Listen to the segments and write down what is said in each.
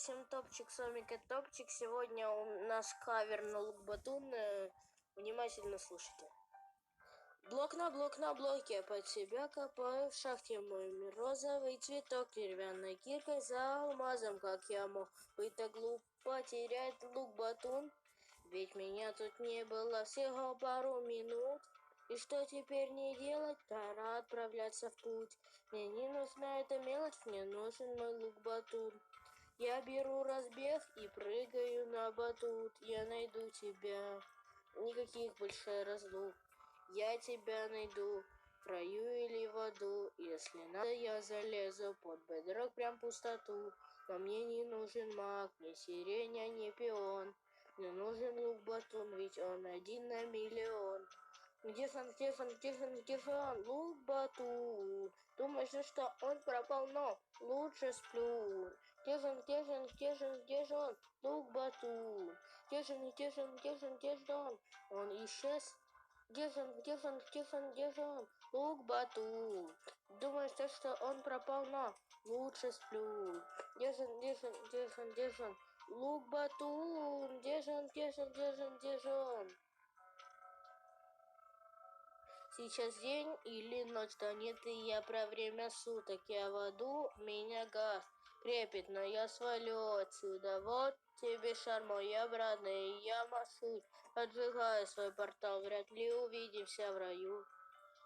всем топчик, с вами Топчик. Сегодня у нас кавер на Лук Батун. Внимательно слушайте. Блок на блоке, под себя копаю в шахте мой розовый цветок, деревянной киркой за алмазом, как я мог быть так глупо терять Лук Батун. Ведь меня тут не было всего пару минут. И что теперь не делать? Пора отправляться в путь. Мне не нужна эта мелочь, мне нужен мой Лук Батун. Я беру разбег и прыгаю на батут. Я найду тебя. Никаких больше разлук. Я тебя найду в раю или в аду. Если надо, я залезу под бедрок прям в пустоту. Но мне не нужен маг, ни сирень, ни пион. Мне нужен Лук Батун, ведь он один на миллион. Где же он, Лук Батун? Думаешь, что он пропал, но лучше сплю. Где же он, Лук Батун? Где же он? Он исчез. Где же он, Лук Батун? Думаешь, что он пропал, но лучше сплю. Где же он, Лук Батун? Где же он? Сейчас день или ночь, да нет, и я про время суток. Я в аду, меня газ крепит, но я свалю отсюда. Вот тебе шар мой обратный, я машу, поджигаю свой портал, вряд ли увидимся в раю.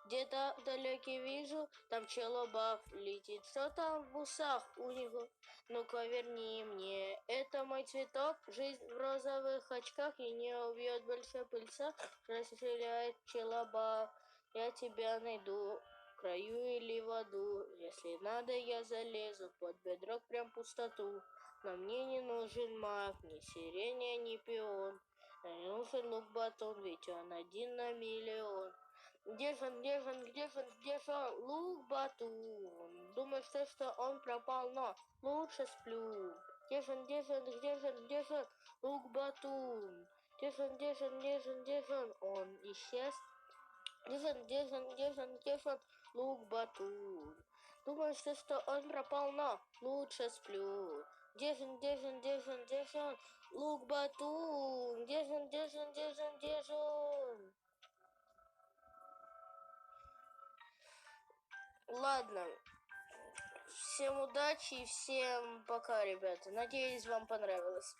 Где-то вдалеке вижу, там челобав летит, что там в усах у него? Ну-ка верни мне, это мой цветок, жизнь в розовых очках, и не убьет больше пыльца, расстреляет челобав. Я тебя найду в краю или в аду. Если надо, я залезу под бедрок прям в пустоту. Но мне не нужен маг, ни сирень, ни пион. Мне нужен Лук Батун, ведь он один на миллион. Где же он, Лук Батун? Думаешь, что он пропал, но лучше сплю. Где же он, Лук Батун? Где же он исчез. Где же он, Лук Батун? Думаешь, что он пропал, но лучше сплю. Где же он, Лук Батун? Где же он? Ладно, всем удачи и всем пока, ребята. Надеюсь, вам понравилось.